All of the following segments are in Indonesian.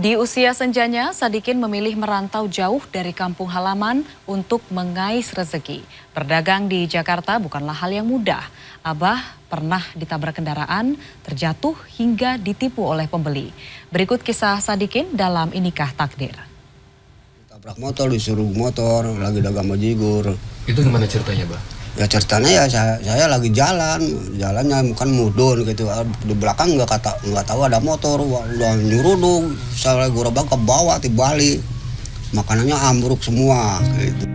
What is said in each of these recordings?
Di usia senjanya, Sadikin memilih merantau jauh dari kampung halaman untuk mengais rezeki. Berdagang di Jakarta bukanlah hal yang mudah. Abah pernah ditabrak kendaraan, terjatuh hingga ditipu oleh pembeli. Berikut kisah Sadikin dalam Inikah Takdir. Tabrak motor, disuruh motor, lagi dagang bajigur. Itu gimana ceritanya, Bah? Ya ceritanya ya saya lagi jalannya bukan mudun gitu. Di belakang nggak tahu ada motor, udah nyuruduk, saya gerobak ke bawah dibalik, makanannya ambruk semua gitu.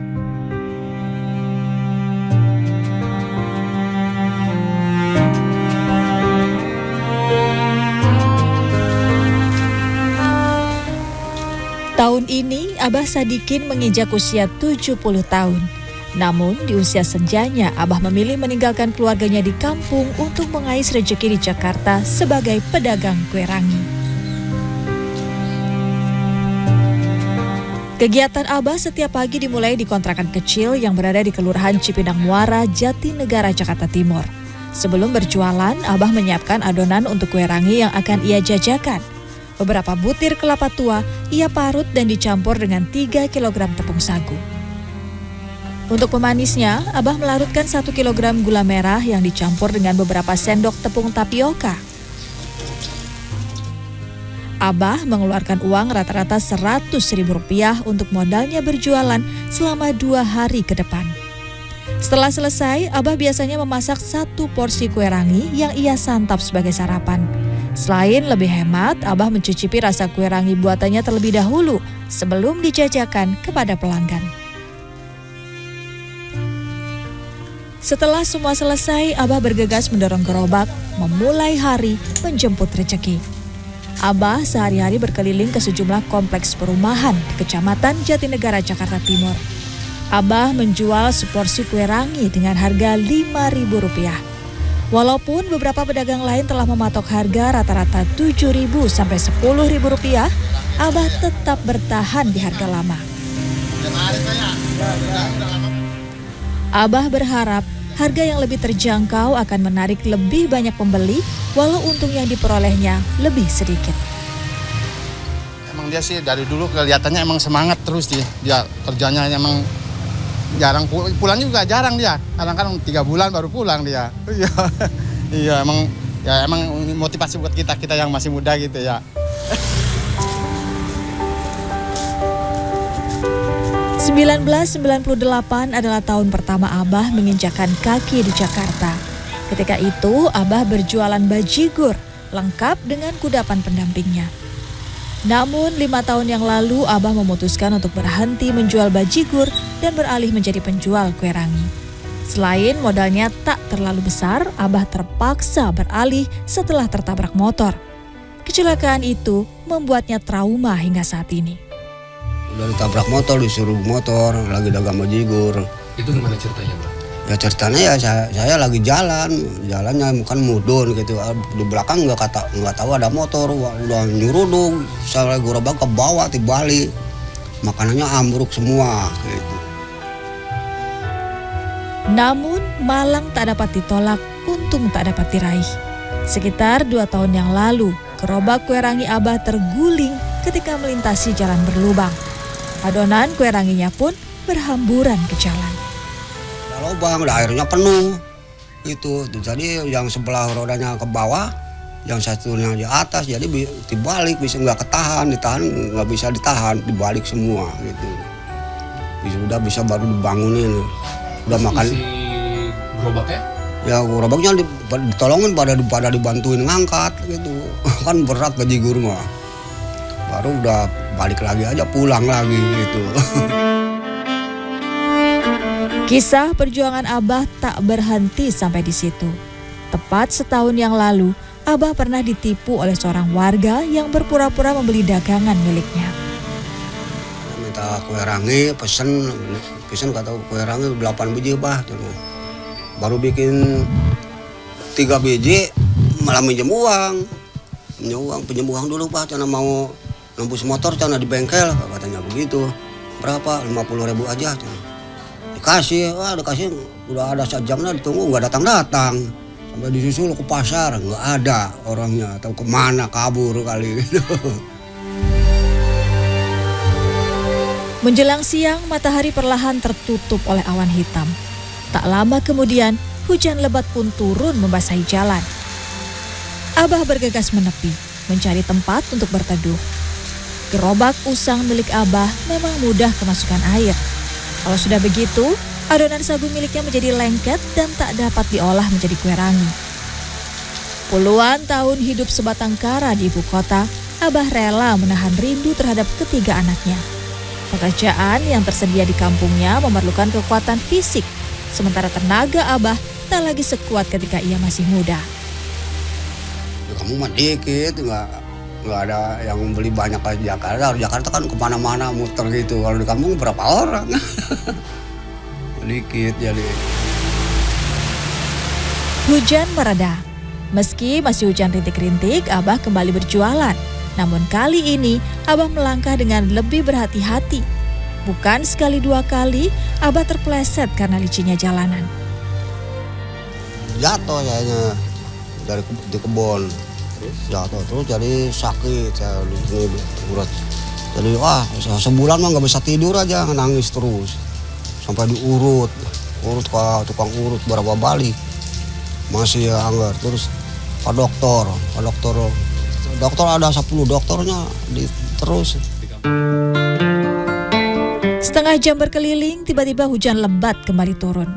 Tahun ini Abah Sadikin menginjak usia 70 tahun. Namun di usia senjanya Abah memilih meninggalkan keluarganya di kampung untuk mengais rezeki di Jakarta sebagai pedagang kue rangi. Kegiatan Abah setiap pagi dimulai di kontrakan kecil yang berada di Kelurahan Cipinang Muara, Jatinegara, Jakarta Timur. Sebelum berjualan, Abah menyiapkan adonan untuk kue rangi yang akan ia jajakan. Beberapa butir kelapa tua ia parut dan dicampur dengan 3 kg tepung sagu. Untuk pemanisnya, Abah melarutkan 1 kg gula merah yang dicampur dengan beberapa sendok tepung tapioka. Abah mengeluarkan uang rata-rata Rp100.000 untuk modalnya berjualan selama 2 hari ke depan. Setelah selesai, Abah biasanya memasak 1 porsi kue rangi yang ia santap sebagai sarapan. Selain lebih hemat, Abah mencicipi rasa kue rangi buatannya terlebih dahulu sebelum dijajakan kepada pelanggan. Setelah semua selesai, Abah bergegas mendorong gerobak, memulai hari menjemput rezeki. Abah sehari-hari berkeliling ke sejumlah kompleks perumahan di Kecamatan Jatinegara, Jakarta Timur. Abah menjual seporsi kue rangi dengan harga Rp5.000. Walaupun beberapa pedagang lain telah mematok harga rata-rata Rp7.000 sampai Rp10.000, Abah tetap bertahan di harga lama. Abah berharap harga yang lebih terjangkau akan menarik lebih banyak pembeli, walau untung yang diperolehnya lebih sedikit. Emang dia sih dari dulu kelihatannya emang semangat terus dia kerjanya emang jarang pulang juga jarang dia. Kadang-kadang 3 bulan baru pulang dia. Iya emang motivasi buat kita yang masih muda gitu ya. 1998 adalah tahun pertama Abah menginjakkan kaki di Jakarta. Ketika itu, Abah berjualan bajigur, lengkap dengan kudapan pendampingnya. Namun, 5 tahun yang lalu, Abah memutuskan untuk berhenti menjual bajigur dan beralih menjadi penjual kue rangi. Selain modalnya tak terlalu besar, Abah terpaksa beralih setelah tertabrak motor. Kecelakaan itu membuatnya trauma hingga saat ini. Udah ditabrak motor, disuruh motor, lagi dagang bajigur. Itu gimana ceritanya, Bang? Ya ceritanya ya saya lagi jalannya bukan mudun gitu. Di belakang nggak tahu ada motor, udah nyuruduk, saya gerobak ke bawah dibalik, makanannya ambruk semua gitu. Namun malang tak dapat ditolak, untung tak dapat diraih. Sekitar 2 tahun yang lalu, gerobak kue rangi Abah terguling ketika melintasi jalan berlubang. Adonan kue ranginya pun berhamburan ke jalan. Ada lubang, airnya penuh gitu. Jadi yang sebelah rodanya ke bawah, yang satunya di atas, jadi dibalik bisa nggak ditahan nggak bisa ditahan, dibalik semua gitu. Sudah bisa baru dibangunin. Udah makan. Isi gerobaknya? Ya gerobaknya ditolongin pada dibantuin ngangkat gitu. Kan berat bajigur mah. Baru udah balik lagi aja, pulang lagi gitu. Kisah perjuangan Abah tak berhenti sampai di situ. Tepat setahun yang lalu, Abah pernah ditipu oleh seorang warga yang berpura-pura membeli dagangan miliknya. Minta kue rangi, pesen kata kue rangi 8 biji bah. Baru bikin 3 biji malah pinjam uang dulu pak, karena mau nembus motor karena di bengkel katanya begitu. Berapa? 50.000 aja. Dikasih udah ada 1 jamnya ditunggu nggak datang. Sampai disusul ke pasar nggak ada orangnya, atau kemana kabur kali gitu. Menjelang siang, matahari perlahan tertutup oleh awan hitam. Tak lama kemudian, hujan lebat pun turun membasahi jalan. Abah bergegas menepi, mencari tempat untuk berteduh. Gerobak usang milik Abah memang mudah kemasukan air. Kalau sudah begitu, adonan sagu miliknya menjadi lengket dan tak dapat diolah menjadi kue rangi. Puluhan tahun hidup sebatang kara di ibu kota, Abah rela menahan rindu terhadap ketiga anaknya. Pekerjaan yang tersedia di kampungnya memerlukan kekuatan fisik, sementara tenaga Abah tak lagi sekuat ketika ia masih muda. Ya, kamu mah dikit, nggak ada yang beli banyak kayak Jakarta. Jakarta kan kemana-mana muter gitu. Kalau di kampung berapa orang? Dikit jadi. Hujan mereda. Meski masih hujan rintik-rintik, Abah kembali berjualan. Namun kali ini, Abah melangkah dengan lebih berhati-hati. Bukan sekali dua kali, Abah terpleset karena licinnya jalanan. Jatuh kayaknya di kebun. Jatuh terus jadi sakit ya di sini urat. Jadi sebulan mah nggak bisa tidur aja, nangis terus. Sampai diurut ke tukang urut berapa balik. Masih anggar terus ke dokter ada 10 dokternya terus. Setengah jam berkeliling, tiba-tiba hujan lebat kembali turun.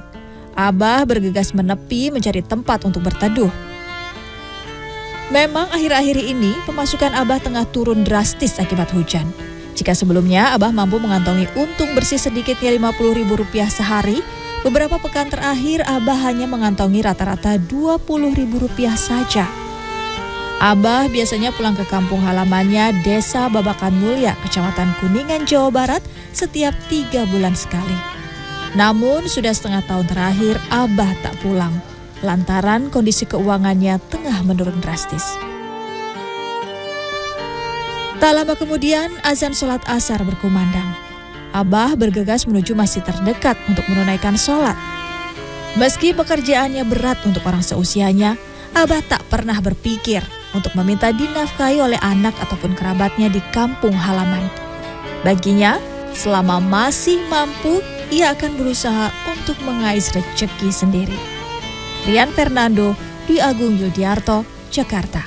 Abah bergegas menepi mencari tempat untuk berteduh. Memang akhir-akhir ini pemasukan Abah tengah turun drastis akibat hujan. Jika sebelumnya Abah mampu mengantongi untung bersih sedikitnya Rp50.000 sehari, beberapa pekan terakhir Abah hanya mengantongi rata-rata Rp20.000 saja. Abah biasanya pulang ke kampung halamannya Desa Babakan Mulya, Kecamatan Kuningan, Jawa Barat setiap 3 bulan sekali. Namun sudah setengah tahun terakhir Abah tak pulang, lantaran kondisi keuangannya tengah menurun drastis. Tak lama kemudian azan sholat asar berkumandang. Abah bergegas menuju masjid terdekat untuk menunaikan sholat. Meski pekerjaannya berat untuk orang seusianya, Abah tak pernah berpikir untuk meminta dinafkahi oleh anak ataupun kerabatnya di kampung halaman. Baginya, selama masih mampu, ia akan berusaha untuk mengais rezeki sendiri. Rian Fernando, Dwi Agung Yuldiarto, Jakarta.